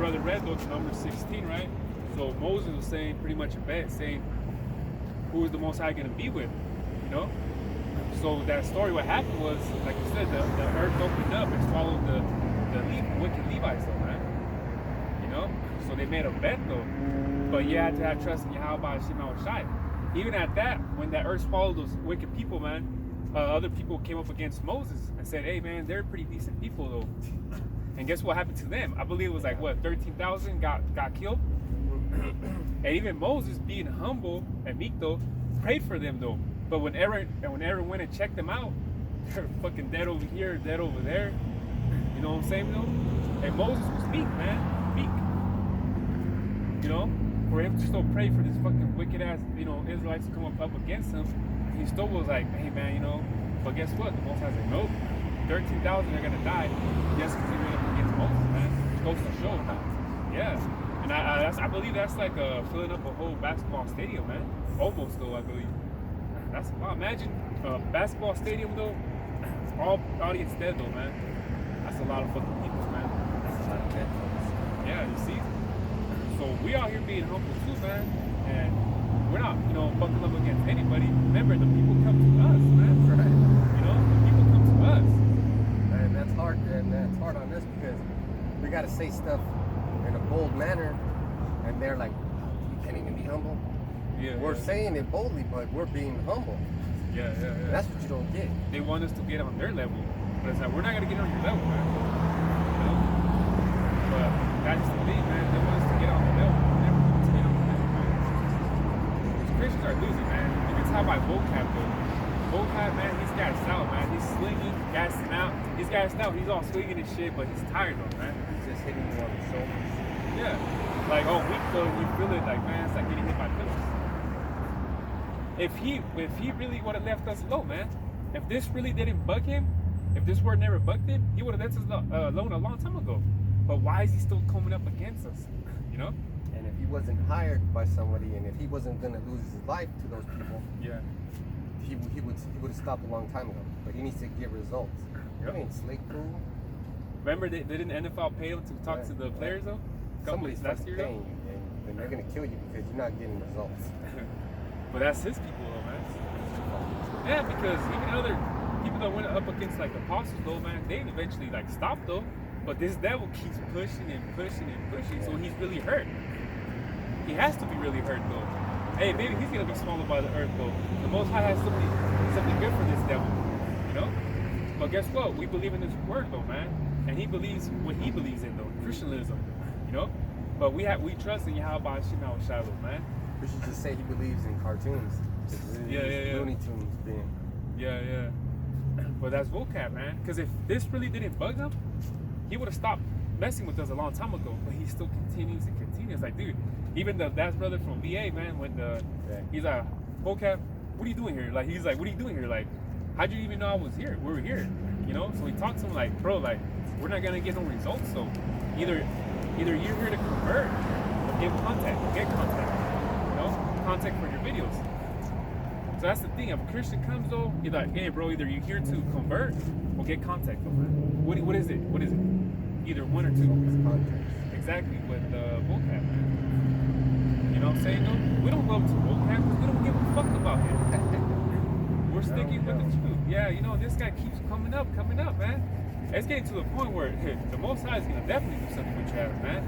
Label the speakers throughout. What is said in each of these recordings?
Speaker 1: brother read those number 16, right? So Moses was saying pretty much a bet, saying who is the Most High going to be with, you know? So that story, what happened was, like you said, the earth opened up and swallowed the wicked Levites, though, man. You know? So they made a bet, though. But you had to have trust in Yahweh Shema Shai. Even at that, when that earth swallowed those wicked people, man, other people came up against Moses and said, hey, man, they're pretty decent people, though. And guess what happened to them? I believe it was like, what, 13,000 got killed? And even Moses, being humble and meek, though, prayed for them, though. But when Aaron went and checked them out, they're fucking dead over here, dead over there. You know what I'm saying, though? And Moses was meek, man. Meek. You know? For him to still pray for this fucking wicked ass, you know, Israelites to come up against him. He still was like, hey, man, you know. But guess what? The Most High said, nope. 13,000 are going to die. Yes, because he went up against Moses, man. It goes to show. Yeah. And I believe that's like filling up a whole basketball stadium, man. Almost, though, I believe. That's wow. Imagine a basketball stadium, though. All audience dead, though, man. That's a lot of fucking people, man.
Speaker 2: That's a lot of dead folks.
Speaker 1: Yeah, you see? So we out here being humble, too, man. And we're not, you know, buckling up against anybody. Remember, the people come to us, man.
Speaker 2: Right.
Speaker 1: You know, the people come to us.
Speaker 2: And that's hard, man. That's hard on us because we got to say stuff in a bold manner, and they're like, you can't even be humble.
Speaker 1: Yeah,
Speaker 2: We're saying it boldly, but we're being humble.
Speaker 1: Yeah.
Speaker 2: And that's what you don't get.
Speaker 1: They want us to get on their level, but it's like, we're not going to get on your level, man. You know? But that's just the thing, man. They want us to get on their level. We're never going to get on their level, man. These Christians are losing, man. You can tell by vocab, though. Vocab, man, he's gassed out, man. He's slinging, gassing out. He's gassed out. He's all swinging and shit, but he's tired, though, man.
Speaker 2: He's just hitting you on the shoulders.
Speaker 1: Yeah. Like, all week, though, you feel it like, man, it's like getting hit by pillows. If he really would have left us alone, man, if this really didn't bug him, if this word never bugged him, he would have left us alone a long time ago. But why is he still coming up against us? You know?
Speaker 2: And if he wasn't hired by somebody, and if he wasn't gonna lose his life to those people,
Speaker 1: yeah,
Speaker 2: he would have stopped a long time ago. But he needs to get results.
Speaker 1: Yep.
Speaker 2: I mean, Slake Pool.
Speaker 1: Remember they didn't NFL pay him to talk to the players though?
Speaker 2: Somebody's
Speaker 1: last year
Speaker 2: paying you, and they're gonna kill you because you're not getting results.
Speaker 1: But that's his people though, man. Yeah, because even other people that went up against like apostles though, man, they eventually like stopped though. But this devil keeps pushing and pushing and pushing, so he's really hurt. He has to be really hurt though. Hey, maybe he's gonna be swallowed by the earth though. The Most High has something good for this devil, you know? But guess what? We believe in his word though, man. And he believes what he believes in though, Christianism, you know? But we trust in Yahweh Shema Shiloh, man.
Speaker 2: We should just say he believes in cartoons.
Speaker 1: Yeah.
Speaker 2: Looney Tunes being.
Speaker 1: Yeah. But that's vocab, man. Because if this really didn't bug him, he would have stopped messing with us a long time ago. But he still continues and continues. Like, dude, even that brother from VA, man, when he's like, vocab, what are you doing here? Like, he's like, what are you doing here? Like, how'd you even know I was here? We were here, you know? So he talked to him like, bro, like, we're not gonna get no results. So either you're here to convert or get contact, you know, contact for your videos. So that's the thing. If a Christian comes though, you're like, hey bro, either you're here to convert or get contact though, man. What is it? Either one or two. Exactly, with vocab, man. You know what I'm saying though? We don't go to vocab because we don't give a fuck about him. We're sticking with the truth. Yeah, you know, this guy keeps coming up, man. It's getting to the point where the Most High is gonna definitely do something with Travis, man.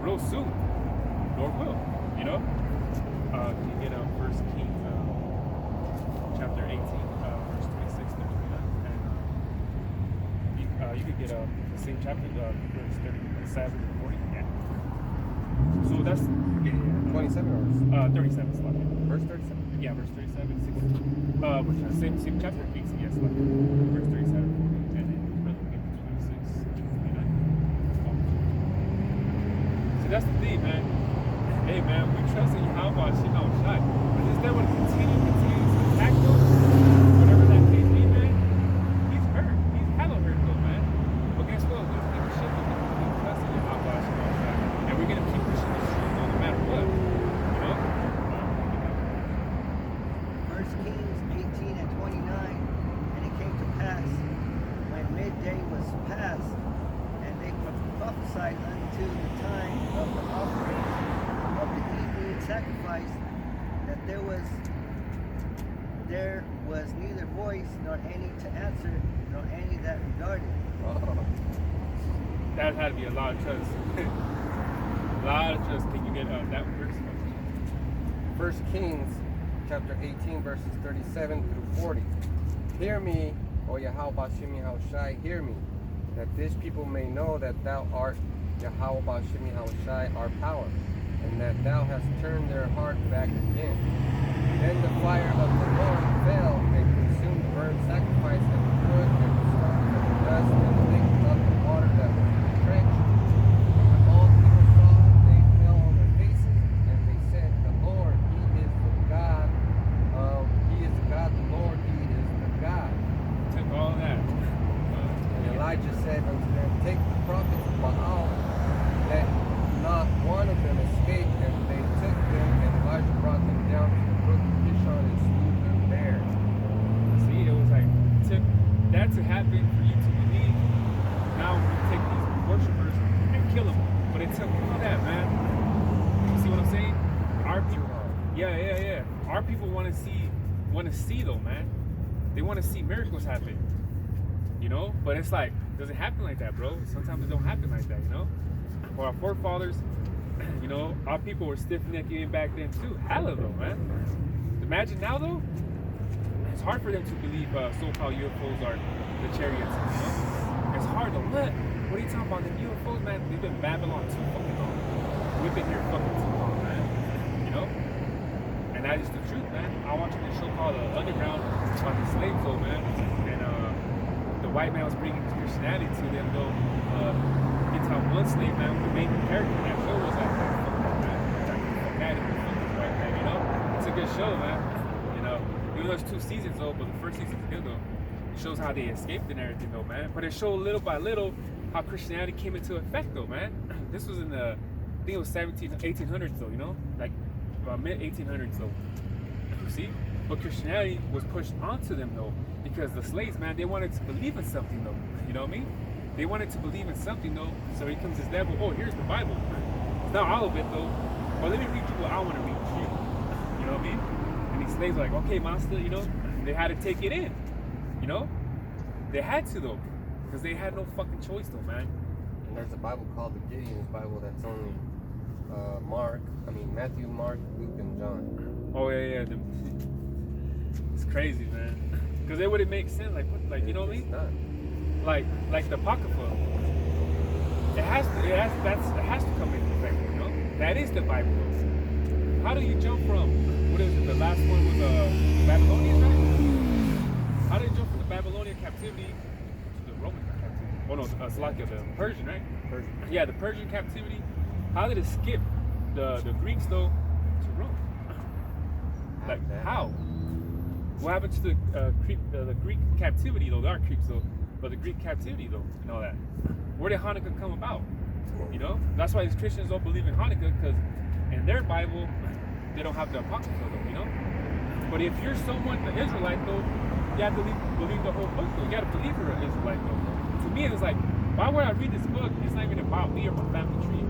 Speaker 1: Real soon. Lord will, you know? Can you get 1 Kings chapter 18, verse 26 to 29? And you could get the same chapter, verse 37 to 40. Yeah. So that's
Speaker 2: 27 or
Speaker 1: 37 slot.
Speaker 2: verse 37.
Speaker 1: Yeah, verse 37, 16. Same chapter, 18, yes, like verse 37, 40, and then brother will get to 26 to 29. See, that's the thing, man. Hey, man, we trust in Yahweh Shema Shai. But this devil continue to attack them, whatever that case be, man, he's hurt. He's hella hurt, though, man. But guess what? We're going to keep pushing. We're going to keep trusting in Yahweh Shema Shai. And we're going to keep pushing the truth no matter what. You know?
Speaker 3: 1 Kings 18 and 29, and it came to pass, when midday was past, and they prophesied unto the time there was neither voice nor any to answer, nor any that regarded.
Speaker 2: Oh.
Speaker 1: That had to be a lot of trust. A lot of trust. Can you get that verse?
Speaker 2: 1 Kings chapter 18 verses 37 through 40. Hear me, O Yahweh Bashim Yahushai, hear me, that this people may know that thou art Yahweh Bashim Yahushai, our power, and that thou hast turned their heart back again. Then the fire of the Lord fell and consumed the burnt sacrifice and the wood and the stones and the dust and the thick of the water that was entrenched. When all the people saw it, they fell on their faces, and they said, the Lord, He is the God. He is the God, the Lord, He is the God.
Speaker 1: Took all that.
Speaker 2: And Elijah said unto them, take the prophets of Baal, let not one of them escape. And they took them, and Elijah brought them down to the brook of Kishon and slew them there.
Speaker 1: See, it was like, it took that to happen for you to believe. Now we take these worshipers and kill them. But it took all that, man. You see what I'm saying? Our people, yeah. Our people want to see though, man. They want to see miracles happen. You know? But it's like, does it happen like that, bro? Sometimes it don't happen like that, you know? For our forefathers, you know, our people were stiff-necked even back then too. Hella though, man. Imagine now though, it's hard for them to believe so-called UFOs are the chariots, you know? It's hard though. What are you talking about? The UFOs, man, they've been Babylon too fucking long. We've been here fucking too long, man. You know? And that is the truth, man. I watched this show called Underground about the slaves though, man. And the white man was bringing Christianity to them though. It's how one slave man, the main character in that show was like, fuck that man. Fuck that, fuck this white man, you know? It's a good show, man. You know, even though it's 2 seasons though, but the first season's good though. It shows how they escaped and everything though, man. But it showed little by little how Christianity came into effect though, man. This was in the, I think it was 1800s though, you know? Like mid 1800s though. You see? But Christianity was pushed onto them though, because the slaves, man, they wanted to believe in something though. You know what I mean? They wanted to believe in something though. So here comes this devil. Oh, here's the Bible. It's not all of it though. But let me read you what I want to read to you. You know what I mean? And these slaves are like, okay, master, you know, they had to take it in. You know? They had to though. Because they had no fucking choice though, man.
Speaker 2: And there's a Bible called the Gideon's Bible that's only Matthew, Mark, Luke, and John.
Speaker 1: Oh yeah. It's crazy, man. Because it wouldn't make sense. Like, what, like, you know what I mean?
Speaker 2: Not.
Speaker 1: Like the Apocrypha. It has to come into effect, you know? That is the Bible. How do you jump from, what is it, the last one was Babylonians, right? How do you jump from the Babylonian captivity to the Roman captivity? Oh no, Slovakia, the Persian, right?
Speaker 2: Persian.
Speaker 1: Yeah, the Persian captivity. How did it skip the Greeks though to Rome? Like how? What happened to the Greek captivity though? There are Greeks though, but the Greek captivity though, and all that. Where did Hanukkah come about? You know, that's why these Christians don't believe in Hanukkah, because in their Bible they don't have the Apocrypha though, you know. But if you're someone, an Israelite though, you have to believe the whole book though. You got to believe you're an Israelite though. To me, it's like, why would I read this book? It's not even about me or my family tree.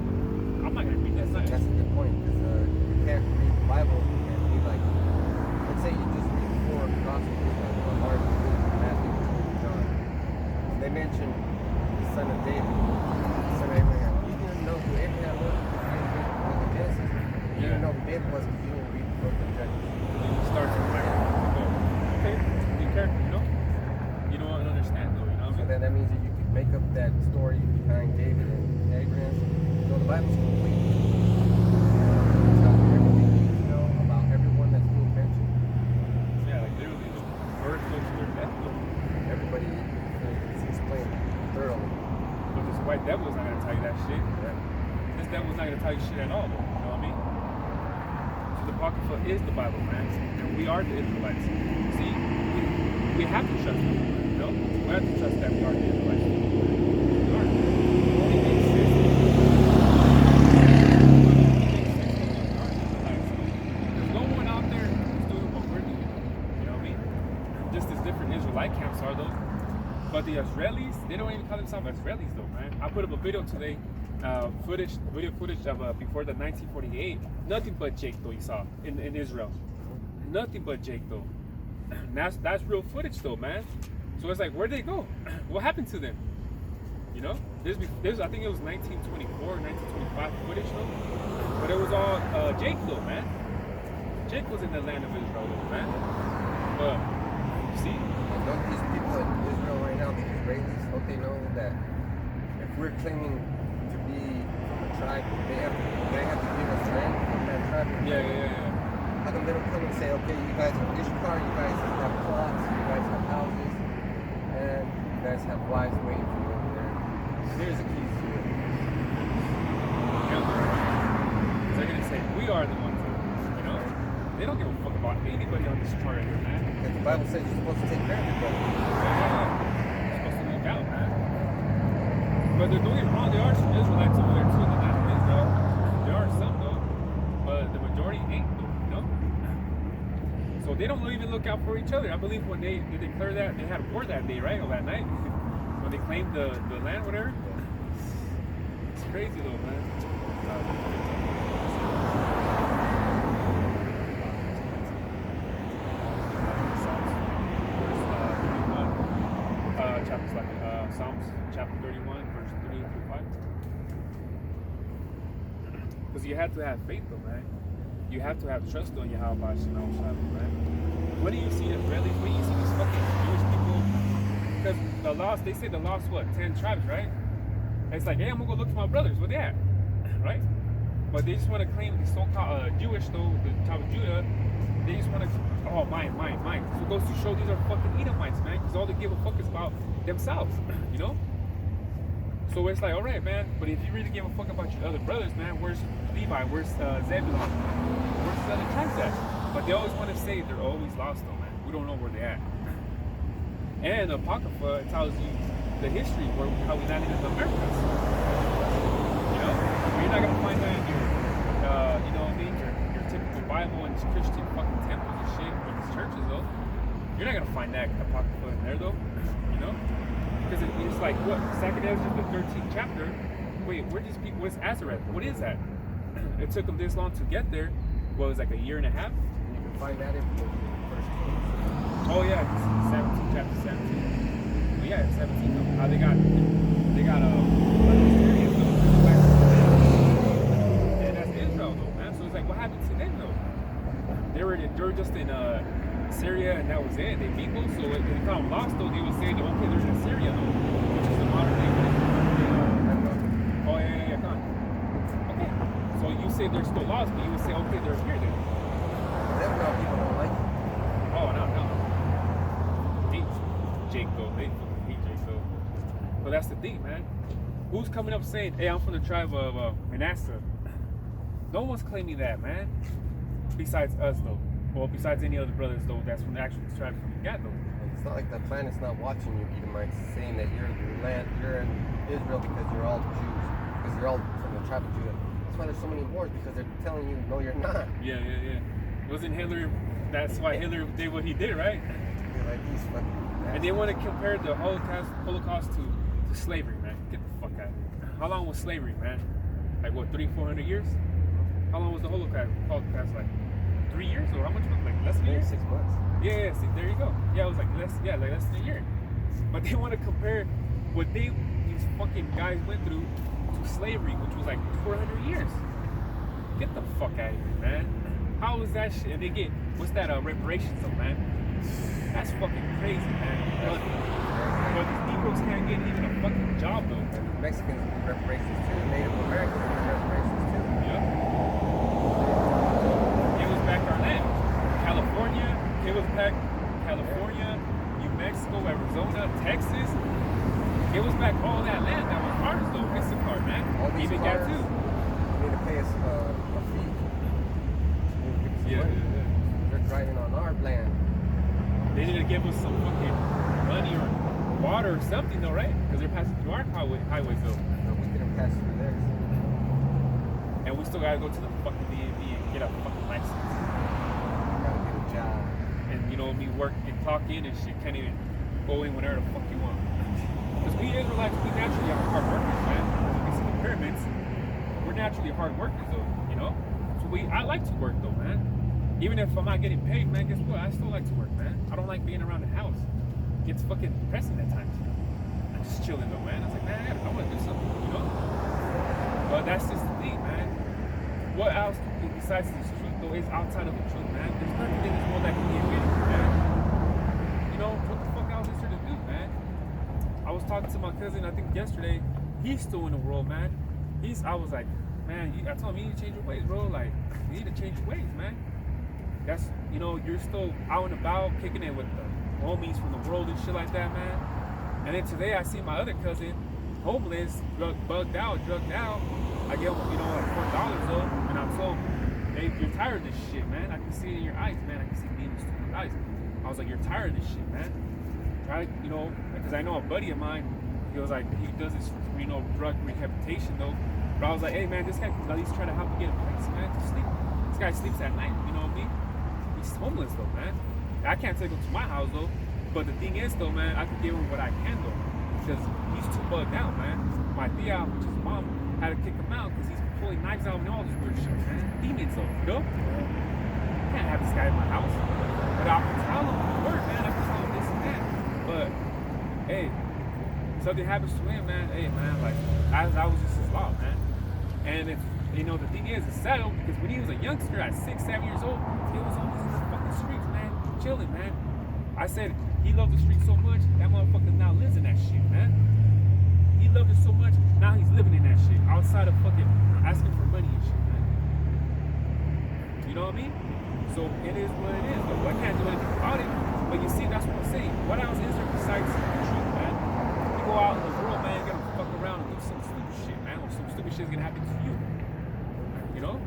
Speaker 1: I'm not gonna read that.
Speaker 2: That's a good point, because you can't read the Bible and be like, let's say you just read the 4 Gospels, like Mark, Luke, Matthew, John. And they mention the son of David, the son of Abraham. You didn't know who Abraham was. You didn't read the book of Genesis. You didn't know who David was because you didn't read the book of Judges.
Speaker 1: You start to like, okay, be careful, you know. You don't understand though, you know what I
Speaker 2: So
Speaker 1: mean?
Speaker 2: then that means that you could make up that story behind David and Abraham. So the Bible's complete. It's got everything you need to know about everyone that's being mentioned.
Speaker 1: Yeah, like literally, the birth goes to their death though.
Speaker 2: Everybody is explained thoroughly.
Speaker 1: But this white devil's not gonna tell you that shit.
Speaker 2: Yeah.
Speaker 1: This devil's not gonna tell you shit at all though. You know what I mean? So the Apocrypha is the Bible, man. And we are the Israelites. See, we have to trust it. You know? We have to trust that we are the Israelites. We are. It makes sense. There's no one out there who's doing what we're doing. You know what I mean? Just as different Israelite camps are though. But the Israelis, they don't even call themselves Israelis though, man. I put up a video today, video footage of before the 1948. Nothing but Jake though you saw in Israel. nothing but Jake though. That's real footage though, man. So it's like, where'd they go? What happened to them? You know, there's I think it was 1924, 1925 footage though, but it was all Jake though, man. Jake was in the land of Israel though, man. But you see,
Speaker 2: And don't these people in Israel right now, the Israelis, don't they know that if we're claiming to be from a tribe, they have to give us land from that tribe?
Speaker 1: yeah.
Speaker 2: How come they don't come and say, okay, you guys are Ishkar, you guys have plots, you guys have houses, and you guys have wives waiting for you over there. Here's the keys to it.
Speaker 1: They're gonna say we are the ones, you know. They don't give a fuck about anybody on this chart here, man.
Speaker 2: Because the Bible says you're supposed to take care of everybody.
Speaker 1: They're supposed to look out, man. But don't get me wrong, there are some Israelites over there too in the land of Israel. There are some though, but the majority ain't though, you know. So they don't even look out for each other. I believe when they declared that they had war that day, right, or that night, when they claimed the land, whatever. It's crazy though, man. Psalms chapter 31, verse 3 through 5. Because you have to have faith though, man. You have to have trust on Yahweh Shalom, man. When do you see Israelis? When do you see these fucking Jewish people? Because the lost, they say the lost, what, 10 tribes, right? And it's like, hey, I'm gonna go look for my brothers. Where they at? Right? But they just want to claim the so-called Jewish, though, the tribe of Judah. They just want to, oh, mine. So it goes to show these are fucking Edomites, man. Because all they give a fuck is about themselves, you know? So it's like, all right, man. But if you really give a fuck about your other brothers, man, where's Levi? Where's Zebulon? Where's the other tribes at? But they always want to say they're always lost, though, man. We don't know where they're at. And the Apocrypha tells you the history where how we landed in the Americas. You know, you're not gonna find that in your, you know what I mean, your typical Bible and Christian fucking temples and shit, or these churches though. You're not gonna find that Apocrypha in there though. You know, because it's like what Second Ezra, the 13th chapter. Wait, where these people? What's Azareth? What is that? It took them this long to get there. What was it, like a year and a half?
Speaker 2: And you can find that in First Kings.
Speaker 1: Oh yeah, 17, chapter 17. Well, yeah, 17 though. How they got Assyrians though. And that's Israel though, man. So it's like, what happened to them though? They were just in Syria and that was it. They mingled, so if they found lost though, they would say, okay, they're in Syria though, which is the modern day. Oh yeah, come on. Okay, so you say they're still lost, but you would say, okay, they're here then.
Speaker 2: Them now people don't like it.
Speaker 1: Oh no. Hate Jake though. They fucking hate Jake though. But that's the thing, man. Who's coming up saying, hey, I'm from the tribe of Manasseh? No one's claiming that, man. Besides us though. Well, besides any other brothers though, that's from the actual tribe from Gad though.
Speaker 2: It's not like the planet's not watching you, Edomites, saying that you're in Israel because you're all Jews, because you're all from the tribe of Judah. That's why there's so many wars, because they're telling you, no, you're not.
Speaker 1: Yeah. Wasn't Hitler? That's why Hitler did what he did, right?
Speaker 2: They're like these fucking.
Speaker 1: And they want to compare the Holocaust to slavery, man. Get the fuck out of here. How long was slavery, man? Like what, 300-400 years? How long was the Holocaust like? 3 years or how much was it? Like less than a year?
Speaker 2: 6 months.
Speaker 1: Yeah, see, there you go. Yeah, it was like less than a year. But they want to compare what these fucking guys went through to slavery, which was like 400 years. Get the fuck out of here, man. How is that shit? And they get, what's that, reparations though, man? That's fucking crazy, man. But the Negroes can't get even a fucking job though.
Speaker 2: And the Mexicans get reparations too. Native Americans get reparations too.
Speaker 1: Yeah. It was back our land. California, it was back California, New Mexico, Arizona, Texas. It was back all that land that was ours though. Issachar, man.
Speaker 2: All these
Speaker 1: Even
Speaker 2: cars,
Speaker 1: got too.
Speaker 2: You need to pay us a fee.
Speaker 1: Yeah.
Speaker 2: They're driving on our land.
Speaker 1: They need to give us some fucking money or water or something though, right? Because they're passing through our highways though.
Speaker 2: No, we didn't pass through theirs.
Speaker 1: And we still gotta go to the fucking DMV and get a fucking license.
Speaker 2: Gotta get a job.
Speaker 1: And you know, me work and clock in and shit, can't even go in whenever the fuck you want. Because we Israelites, we naturally are hard workers, man. You can see the pyramids. We're naturally hard workers though, you know? So I like to work though, man. Even if I'm not getting paid, man, guess what? I still like to work, man. I don't like being around the house. It gets fucking depressing at times. I'm just chilling though, man. I was like, man, I want to do something, you know? But that's just the thing, man. What else besides this truth though is outside of the truth, man? There's nothing in this world that can be admitted, man. You know, what the fuck else is there to do, man? I was talking to my cousin, I think yesterday. He's still in the world, man. I was like, man, I told him you need to change your ways, bro. Like, you need to change your ways, man. That's, you know, you're still out and about, kicking it with the homies from the world and shit like that, man. And then today I see my other cousin, homeless, bugged out, drugged out. I gave him, you know, like $4 though, and I told him, hey, you're tired of this shit, man. I can see it in your eyes, man. I can see demons in your eyes. I was like, you're tired of this shit, man. Try, you know, because I know a buddy of mine, he was like, he does this, you know, drug rehabilitation though. But I was like, hey man, this guy can at least try to help me get a place, man, to sleep. This guy sleeps at night, you know what I mean? He's homeless though, man. I can't take him to my house though. But the thing is though, man, I can give him what I can though. Because he's too bugged out, man. My tia, which is mom, had to kick him out because he's pulling knives out and all this weird shit, man. Demons though, you know? I can't have this guy in my house. But I can tell him the word, man. I can tell him this and that. But hey, something happens to him, man. Hey man, like I was just his law, man. And if you know, the thing is, it's sad because when he was a youngster at 6, 7 years old, he was always in the fucking streets, man, chilling, man. I said he loved the streets so much, that motherfucker now lives in that shit, man. He loved it so much, now he's living in that shit, outside of fucking asking for money and shit, man. You know what I mean? So it is what it is, but I can't do anything about it. But you see, that's what I'm saying. What else is there besides the truth, man? You go out in the world, man, you gotta fuck around and do some stupid shit, man, or some stupid shit's gonna happen to you. You know?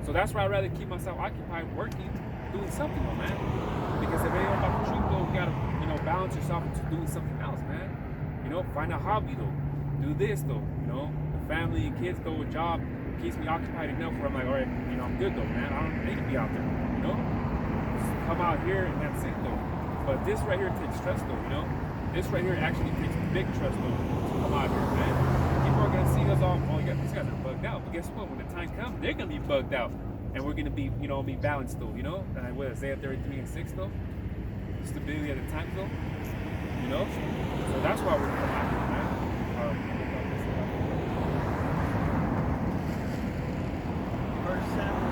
Speaker 1: So that's why I'd rather keep myself occupied working, doing something though, man. Because if it ain't about the truth though, you gotta, you know, balance yourself into doing something else, man. You know, find a hobby though. Do this though, you know. The family and kids though, a job keeps me occupied enough where I'm like, alright, you know, I'm good though, man. I don't need to be out there, you know? Just come out here and that's it though. But this right here takes trust though, you know? This right here actually takes big trust though to come out here, man. People are gonna see us all, oh yeah, these guys are bugged out. But guess what? When the time comes, they're gonna be bugged out. And we're gonna be, you know, be balanced though, you know? And what, Isaiah 33 and 6 though? Stability at the time though, you know? So that's why we're coming out here, man.
Speaker 3: First Samuel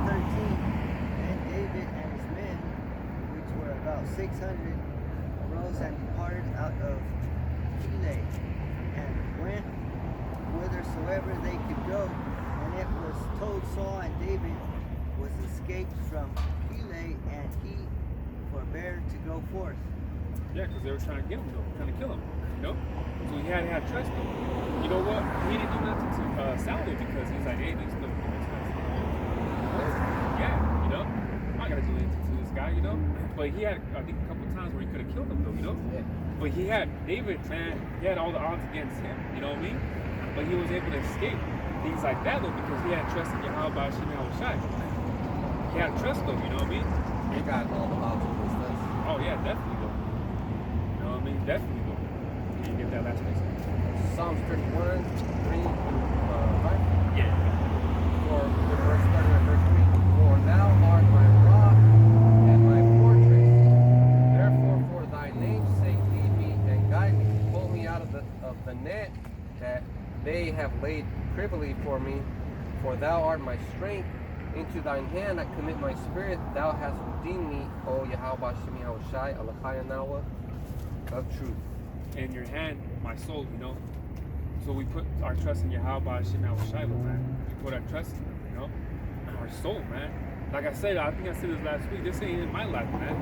Speaker 3: 23:13, and David and his men, which were about 600, arose and departed out of Keilah, and went whithersoever they could go. And it was told Saul and David was escaped from Keilah, and he forbore to go forth.
Speaker 1: Yeah, because they were trying to get him though, trying to kill him, you know? So he had to have trust though. You know what? He didn't do nothing to Samuel because he's like, hey, this look, yeah, you know? I'm not gonna do anything to this guy, you know? But he had, I think, a couple of times where he could have killed him though, you know?
Speaker 2: Yeah.
Speaker 1: But he had, David, man, he had all the odds against him, you know what I mean? But he was able to escape things like that though because he had trust in Yahweh Hashem Yahushai. He had trust though, you know what I mean?
Speaker 2: He got all the odds against us.
Speaker 1: Oh yeah, definitely though. You know what I mean? Definitely though. Can you give that last place?
Speaker 2: Psalms 31, 3 through 5.
Speaker 1: Yeah.
Speaker 2: For the verse starting at verse 3. For thou art my rock and my fortress. Therefore, for thy name's sake, lead me and guide me. Pull me out of the net that they have laid privily for me. For thou art my strength. Into thine hand I commit my spirit. Thou hast redeemed me, O Yahweh Shemi Yahushai, Alachayanawa of truth.
Speaker 1: In your hand, my soul, you know. So we put our trust in Yahweh Hashem Yahushai, man. We put our trust in him, you know. Our soul, man. Like I said, I think I said this last week. This ain't in my life, man.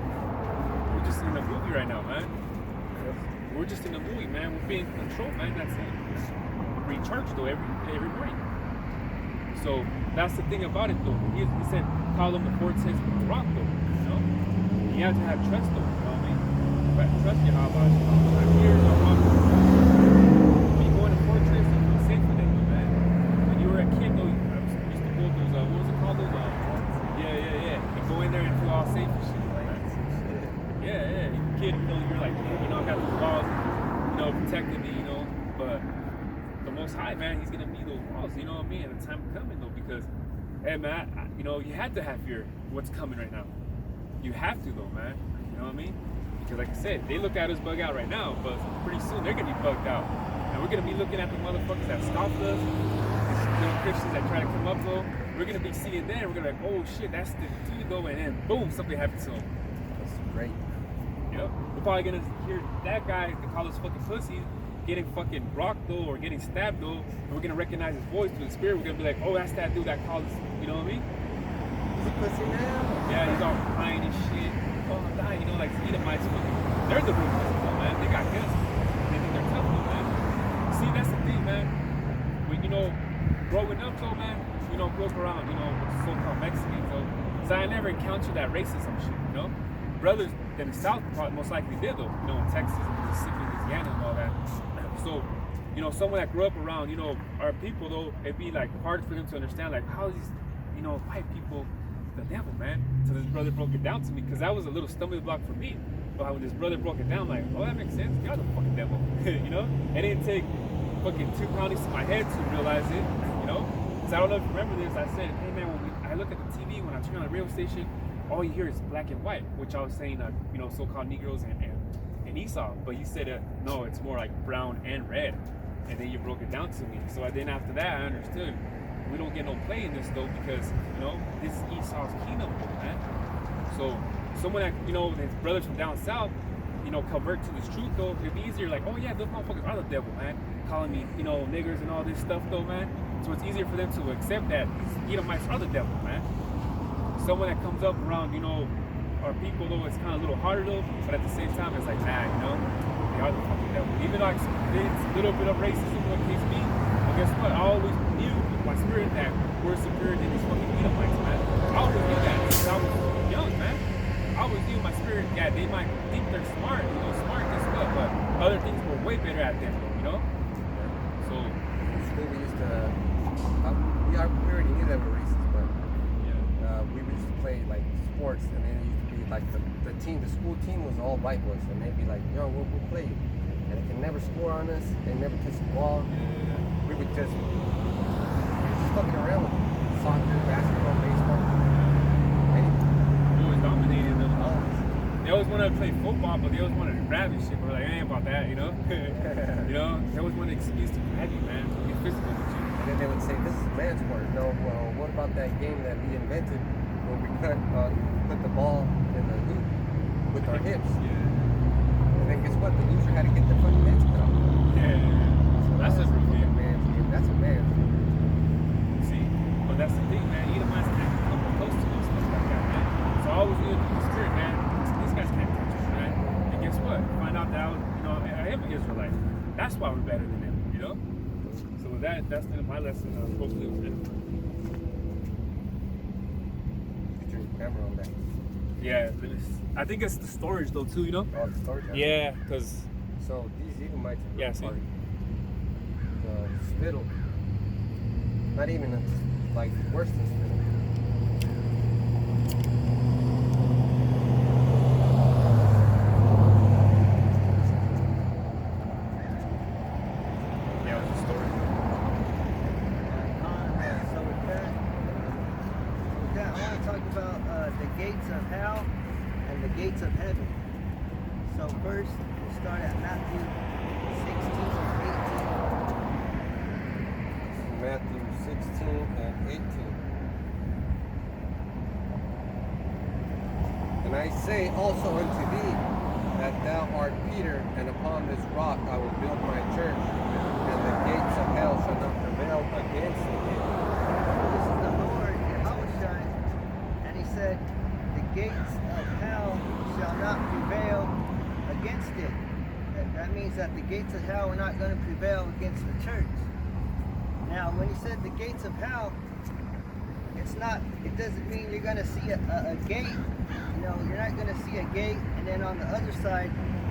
Speaker 1: We're just in a movie right now, man. We're just in a movie, man. We're being controlled, man. That's it. Recharge though every morning. So that's the thing about it though. He said, call him the fortress of the rock though, you know? You have to have trust though, you know what I mean? But trust Yahweh. Here's no wrong. When you go in a fortress, you feel safe with it, man. When you were a kid though, you used to build those, what was it called? Those, yeah. You go in there and feel all safe and shit, like that. Yeah. You kid, you know, you're like, you know, I got the walls, you know, protecting me, you know, but the Most High, man, he's gonna be those walls, you know what I mean? And the time coming though, because hey man, you know, you have to have fear what's coming right now. You have to though, man. You know what I mean? Because like I said, they look at us bug out right now, but pretty soon they're gonna be bugged out. And we're gonna be looking at the motherfuckers that scoffed us, these little Christians that try to come up though. We're gonna be seeing them, we're gonna be like, oh shit, that's the dude though, and then boom, something happens to him.
Speaker 2: That's great.
Speaker 1: Yep. We're probably gonna hear that guy to call us fucking pussies, getting fucking rocked though, or getting stabbed though, and we're gonna recognize his voice through the spirit. We're gonna be like, oh, that's that dude that called us, you know what I mean?
Speaker 2: Is he pussy now?
Speaker 1: Yeah, he's all crying and shit. Oh, I'm dying, you know, like Edomites fucking, they're the real pussies though, man. They got guts. They think they're tough though, man. See, that's the thing, man. When, you know, growing up though, man, you know, grew up around, you know, so-called Mexicans though, so I never encountered that racism shit, you know? Brothers in the South probably most likely did though, you know, in Texas, Mississippi, Louisiana and all that. So, you know, someone that grew up around, you know, our people though, it'd be like hard for them to understand, like, how these, you know, white people the devil, man. So this brother broke it down to me, because that was a little stumbling block for me. But when this brother broke it down, like, oh, that makes sense. You're the fucking devil, you know? It didn't take fucking 2 counties to my head to realize it, you know? Because I don't know if you remember this, I said, hey man, when I look at the TV, when I turn on the radio station, all you hear is black and white, which I was saying, you know, so-called Negroes and Esau. But you said, no, it's more like brown and red. And then you broke it down to me. So then after that, I understood. We don't get no play in this though, because, you know, this is Esau's kingdom, man. So someone that, you know, his brothers from down south, you know, convert to this truth though, it'd be easier, like, oh yeah, those motherfuckers are the devil, man. Calling me, you know, niggers and all this stuff though, man. So it's easier for them to accept that these Edomites are the devil, man. Someone that comes up around, you know, our people though, it's kind of a little harder though, but at the same time, it's like, nah, you know, they are the fucking devil. Even though I experienced a little bit of racism, what case me, but guess what? I always knew in my spirit that we're superior than these fucking Edomites, man. I always knew that since I was young, man. I always knew in my spirit, yeah, they might think they're smart, you know, smart and stuff, but other things were way better at them, you know? So,
Speaker 2: In school, we used to, we already knew that we're racist, but we used to play like sports, and then it used to be like the team, the school team was all white boys, and they'd be like, yo, we'll play you. And they can never score on us, they never touch the ball. We would just fucking around with soccer, basketball, baseball, anything.
Speaker 1: we always dominated them.
Speaker 2: Always.
Speaker 1: They always wanted to play football, but they always wanted to grab and shit. We're like, I ain't about that, you know? You know? They always wanted an excuse to grab you, man, to be physical with you.
Speaker 2: And then they would say, this is a man's sport. No, well, what about that game that we invented where we put the ball in the hoop with our hips?
Speaker 1: Yeah.
Speaker 2: And then guess what? The loser had to get the fucking heads cut off.
Speaker 1: Yeah.
Speaker 2: So
Speaker 1: That's
Speaker 2: that
Speaker 1: a
Speaker 2: was
Speaker 1: real
Speaker 2: a man's game. That's a man's game.
Speaker 1: See, but that's the thing, man. Edomites can't come close to those stuff like that, man. So I always knew through the spirit, man. These guys can't touch us, man. And guess what? Find out that I was, you know, I am an Israelite. That's why we're better than them, you know. So with that, that's been my lesson. Hopefully,
Speaker 2: Get your camera on that.
Speaker 1: yeah. I think it's the storage though too, you know.
Speaker 2: Oh, the story.
Speaker 1: Yeah, because
Speaker 2: So these Edomites are
Speaker 1: Yeah, see?
Speaker 2: the spittle. Not even like worse than spittle.
Speaker 1: yeah, it's the storage.
Speaker 3: So with that, I want to talk about the gates of hell and the gates of heaven. So first, we'll start at Matthew 16 and
Speaker 2: Matthew 16 and 18. And I say also unto thee that thou art Peter, and upon this rock I will build my church, and the gates of hell shall not prevail against it.
Speaker 3: 18. This is the Lord Yahushua, and he said, the gates of hell shall not prevail against it. That means that the gates of hell are not going to prevail against the church. Now, when he said the gates of hell, it doesn't mean you're going to see a gate. You know, you're not going to see a gate, and then on the other side,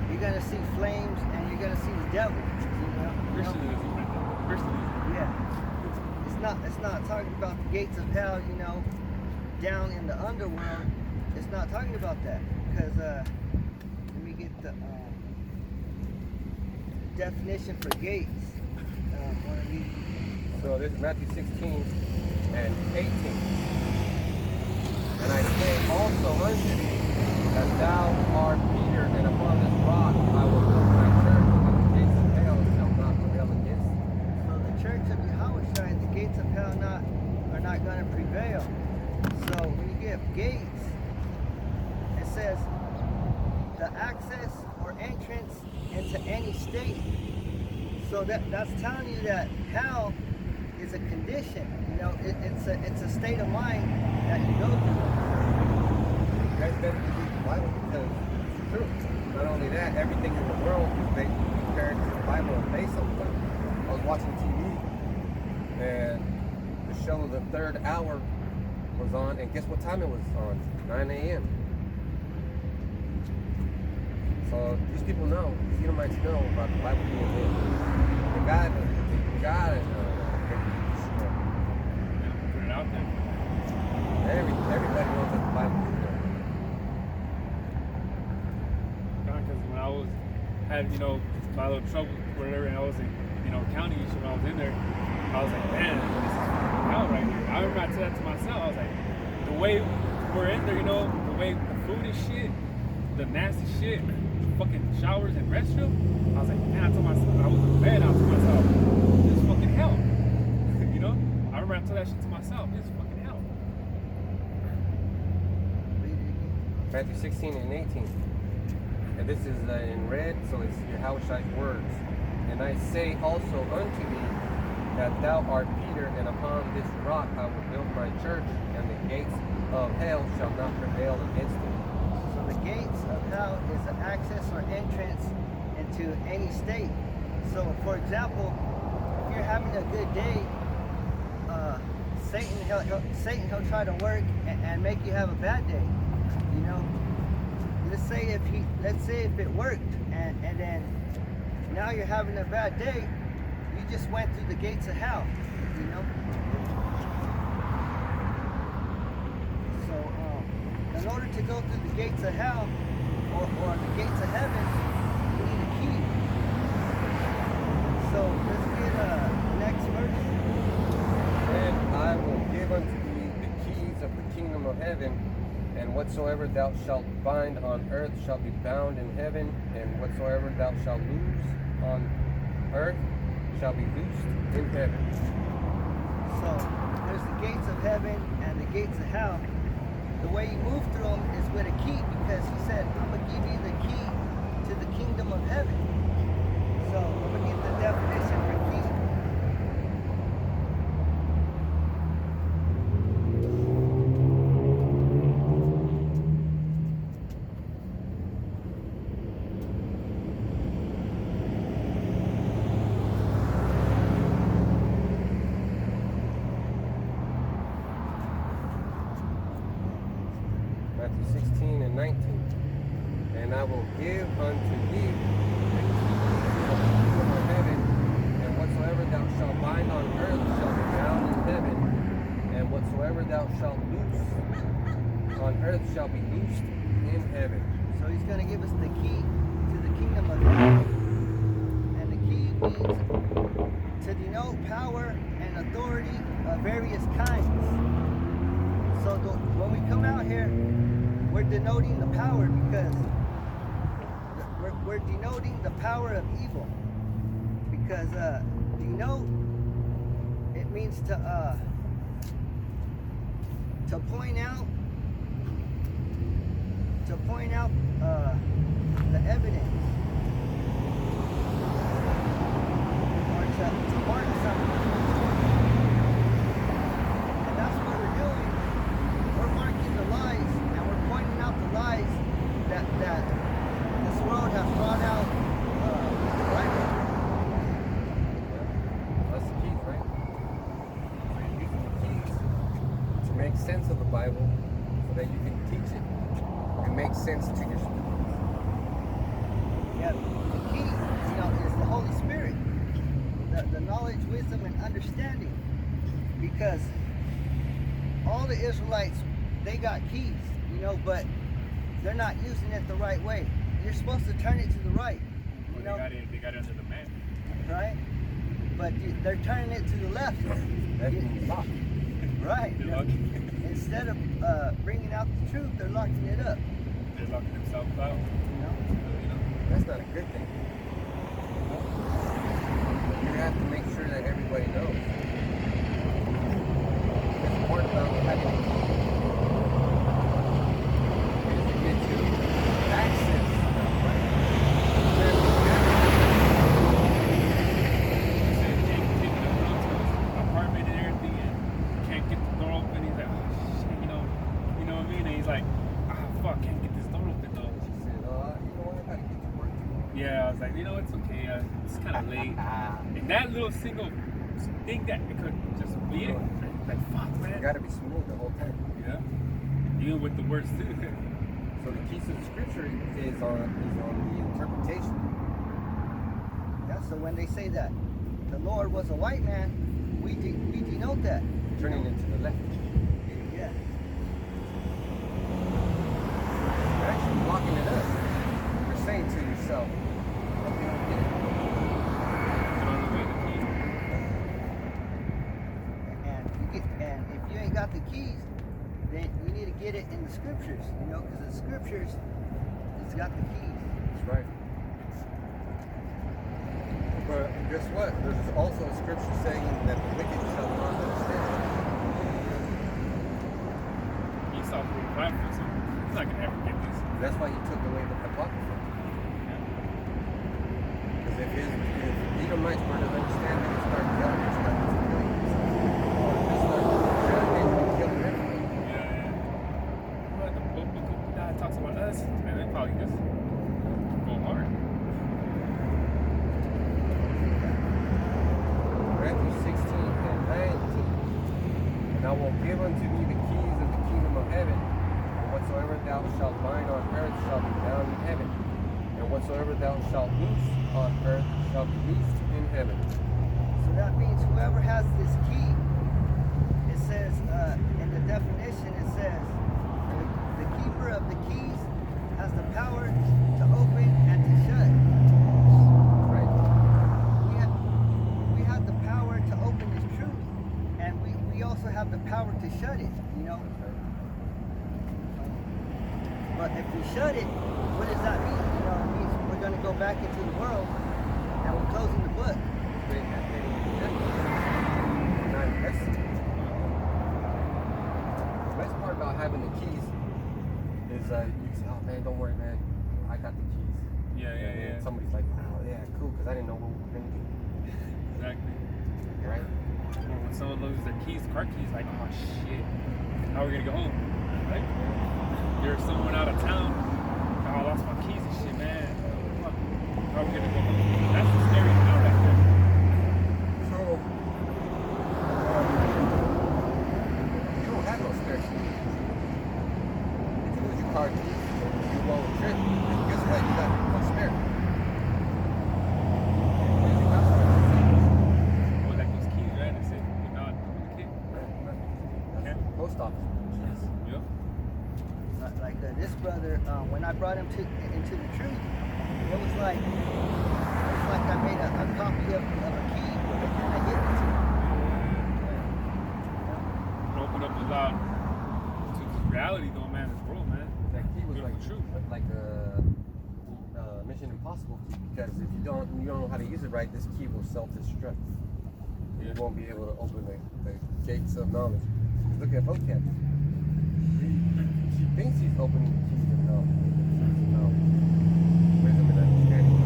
Speaker 3: you're going to see flames, and you're going to see the devil. You know?
Speaker 1: Christianism, right there. Christianism.
Speaker 3: Yeah. It's not talking about the gates of hell, you know, down in the underworld. It's not talking about that. Because, let me get the definition for gates. One of these.
Speaker 2: So this is Matthew 16, and 18. And I say also unto thee that thou art Peter, and upon this rock I will build my church, and the gates of hell shall not prevail against it.
Speaker 3: So the church of Yahushua, the gates of hell are not going to prevail. So when you get gates, it says the access or entrance into any state. So that's telling you that hell is a condition. You know, it's a state of mind that you go through.
Speaker 2: You guys better read the Bible because it's true. Not only that, everything in the world is compared to the Bible and based on the Bible. I was watching TV and the show The Third Hour was on, and guess what time it was on? 9 a.m. So these people know, these Edomites know about the Bible being real. They got it.
Speaker 1: Put it out there.
Speaker 2: Everybody knows that the Bible is real.
Speaker 1: Because when I was had my little trouble whatever, and I was in county issue when I was in there, I was like, man, this is hell right here. I remember I said that to myself. I was like, the way we're in there, the way the food is shit, the nasty shit, fucking showers and restroom. I was like, man, I told myself, I was in bed, I told myself, this is fucking hell. I remember I told that shit to myself, this is fucking hell.
Speaker 2: Matthew 16 and 18. And this is in red, so it's Yahushua's words. And I say also unto thee that thou art Peter, and upon this rock I will build my church, and the gates of hell shall not prevail against it.
Speaker 3: So the gates of hell is the access or entrance into any state. So for example, if you're having a good day, Satan he'll try to work and make you have a bad day. Let's say if it worked and then now you're having a bad day, you just went through the gates of hell. So in order to go through the gates of hell or the gates of heaven, you need a key. So let's get next verse.
Speaker 2: And I will give unto thee the keys of the kingdom of heaven, and whatsoever thou shalt bind on earth shall be bound in heaven, and whatsoever thou shalt loose on earth shall be loosed in heaven.
Speaker 3: So there's the gates of heaven and the gates of hell. The way you move through them is with a key, because he said, I'm going to give you the key to the kingdom of heaven. So I'm going to give the definition for key.
Speaker 2: Matthew 16 and 19. And I will give unto thee the keys of the kingdom of heaven, and whatsoever thou shalt bind on earth shall be bound in heaven, and whatsoever thou shalt loose on earth shall be loosed in heaven.
Speaker 3: So he's going to give us the key to the kingdom of heaven. And the key means to denote power and authority of various kinds. So when we come out here, we're denoting the power, because we're denoting the power of evil. Because denote, it means to point out the evidence, or to mark something. And that's what we're doing. We're marking the lies, and we're pointing out the lies that this world has brought out right now.
Speaker 2: That's the keys, right? So you're using the keys to make sense of the Bible so that you can teach it and make sense to your students.
Speaker 3: Yeah, the key, is the Holy Spirit, the knowledge, wisdom, and understanding. Because all the Israelites, they got keys, but they're not using it the right way. You're supposed to turn it to the right,
Speaker 1: They got it under the mat.
Speaker 3: right? But they're turning it to the left.
Speaker 2: That means lock.
Speaker 3: Right.
Speaker 1: They're locking,
Speaker 3: Instead of bringing out the truth, they're locking it up.
Speaker 1: they're locking themselves out.
Speaker 3: You know.
Speaker 1: You know?
Speaker 2: That's not a good thing. You have to make sure that everybody knows. It's important about having a key is to get you access.
Speaker 1: He said, can't take it up to his apartment and everything, and can't get the door open. He's like, oh shit, you know what I mean? And he's like, ah, fuck, can't get this door open though.
Speaker 2: She said, you know what, I gotta get to work tomorrow.
Speaker 1: Yeah, I was like, you know, it's okay. It's kind of late. And that little single thing that it could just be it. Like, fuck,
Speaker 2: You
Speaker 1: man.
Speaker 2: gotta be smooth the whole time.
Speaker 1: Yeah. Even with the words too.
Speaker 2: So the key to the scripture is on the interpretation.
Speaker 3: Yeah. So when they say that the Lord was a white man, we denote that.
Speaker 2: Turning it to the left.
Speaker 3: Yeah.
Speaker 2: You're actually locking it up. You're saying to yourself, okay, I'll get it.
Speaker 1: Get on the way, the key.
Speaker 3: And if you ain't got the keys, then you need to get it in the scriptures. You know, because the scriptures, it's got the keys.
Speaker 2: That's right. But guess what? There's also a scripture saying that the wicked shall not understand.
Speaker 1: Esau pretty prideful, so he's not gonna ever get this.
Speaker 2: That's why he took away the Apocrypha. Because if Edomites were to understand, they would start killing and start killing. They start killing everything.
Speaker 1: Yeah. But the book that talks about us, man, they probably just go hard.
Speaker 2: Matthew 16 and 19. And I will give unto thee the keys of the kingdom of heaven. And whatsoever thou shalt bind on earth shall be bound in heaven. And whatsoever thou shalt loose on earth shall be loosed in heaven.
Speaker 3: So that means whoever has this key, it says in the definition, it says the keeper of the keys has the power to open and to shut.
Speaker 2: Right?
Speaker 3: We have the power to open this truth, and we also have the power to shut it. You know. But if we shut it, what does that mean? You know, it means we're going to go back into the world and we're closing the book.
Speaker 2: Not investing. The best part about having the keys is you can say, oh man, don't worry, man. I got the keys.
Speaker 1: Yeah.
Speaker 2: And somebody's like, oh yeah, cool, because I didn't know what we were going to do.
Speaker 1: Exactly.
Speaker 2: Right?
Speaker 1: Or when someone loses their keys, car keys, like, oh shit, how are we gonna go home? Like, you're someone out of town. Oh, I lost my keys and shit, man. Fuck. How are we gonna go home? That's the scary part right there.
Speaker 2: So, you don't have no spare keys. If you lose your car keys, you go on a trip, and guess what? You got no spare.
Speaker 1: Well, like those keys, right? They said, do not duplicate.
Speaker 2: That's the post office.
Speaker 1: Yep.
Speaker 3: Like this brother, when I brought him into the truth, it was like I made a copy of a key and I gave it to him.
Speaker 1: And open up a lot to this reality, though, man. This world, man.
Speaker 2: That key was
Speaker 1: Beautiful
Speaker 2: like
Speaker 1: truth.
Speaker 2: a Mission Impossible key, because if you don't know how to use it right, this key will self-destruct. You won't be able to open the gates of knowledge. Look at vocab. She thinks he's opening the keys of knowledge. Wisdom and understanding.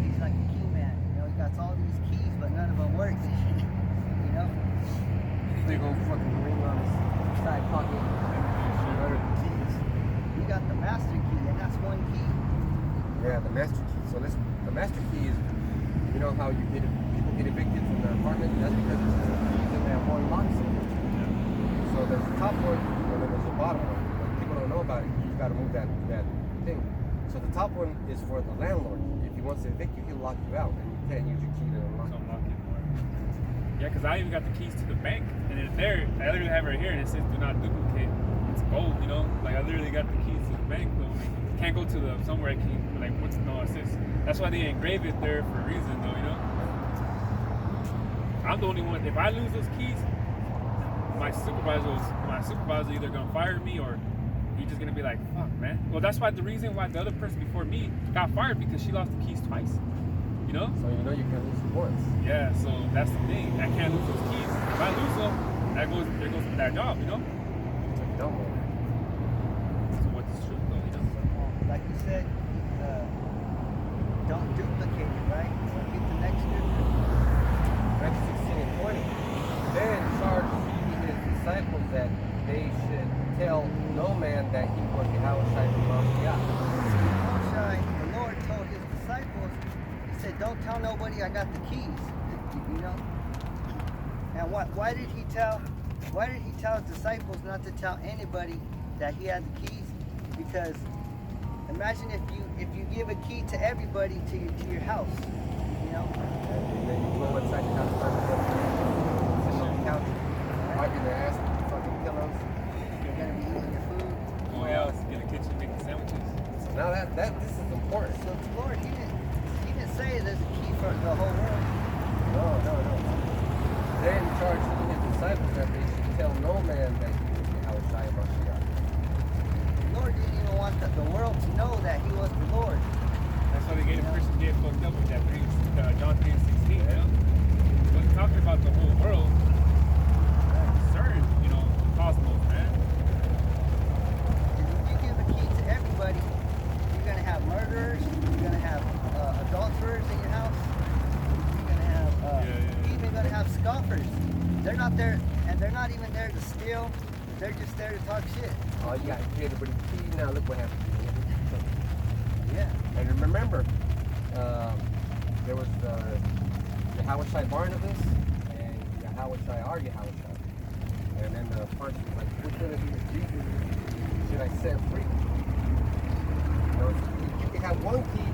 Speaker 3: He's like a key man. You know, he got all these keys, but none of them work. You know?
Speaker 2: Big old fucking ring on his side pocket. Under the keys.
Speaker 3: We got the master key, and that's one key.
Speaker 2: Yeah, the master key. So the master key is, you know how people get evicted from their apartment? That's because it's just keys in that one lock system. So there's the top one, and then there's the bottom one. When people don't know about it, you gotta move that thing. So the top one is for the landlord. If he wants to evict you, he'll lock you out, and you can't use your key to unlock
Speaker 1: So
Speaker 2: it.
Speaker 1: unlock it. Yeah, because I even got the keys to the bank, and it's there. I literally have it right here, and it says do not duplicate. It's gold, you know? Like, I literally got the keys to the bank, though. Can't go to the somewhere I can, like, no, it says. That's why they engrave it there for a reason, though, you know? I I'm the only one. If I lose those keys, my supervisor either gonna fire me or he's just gonna be like, fuck, man. Well, that's why the reason why the other person before me got fired, because she lost the keys twice. You know?
Speaker 2: So you know you can lose it once.
Speaker 1: Yeah, so that's the thing. I can't lose those keys. If I lose them, there goes that job, you know?
Speaker 2: So you don't want it.
Speaker 1: So what's the truth though, you know?
Speaker 3: Like you said, don't duplicate it, right? So get the next scripture.
Speaker 2: Matthew 16 and 20. Then charged he his disciples that they should tell no man that he was Yahushua the Mashiach.
Speaker 3: Yahushua, the Lord told his disciples, he said, don't tell nobody I got the keys. You know? And why did he tell his disciples not to tell anybody that he had the keys? Because imagine if you give a key to everybody to your house, you know?
Speaker 2: And then you go inside the house, sitting on the couch, wiping their ass with fucking pillows.
Speaker 3: You're gonna be eating your food.
Speaker 1: Oh yeah, in the kitchen making sandwiches.
Speaker 2: So now this is important.
Speaker 3: So the Lord, he didn't say there's a key for the whole world.
Speaker 2: No. Then charged he his disciples that they should tell no man that he was Yahushua Mashiach.
Speaker 3: The Lord didn't even want the world to know that he was the Lord.
Speaker 1: That's why they gave Christian get fucked up with that John 3 and 16, you know? It wasn't talking about the whole world. Certain, you know, cosmos, man.
Speaker 3: If you give a key to everybody, you're gonna have murderers, you're gonna have adulterers in your house, you're gonna have you're even gonna have scoffers. They're not there, and they're not even there to steal. They're just there to talk shit.
Speaker 2: Oh, you got to get everybody key. Now look what happened.
Speaker 3: Yeah.
Speaker 2: And remember, there was Yahushua Barnabas and Yahushua our Yahushua. And then the punch was like, which one of these Jesus should I set free? You know, you can have one key,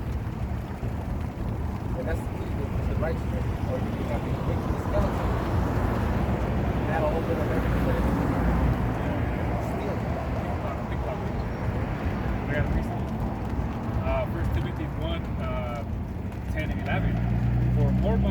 Speaker 2: and that's the key to the righteousness. Or you can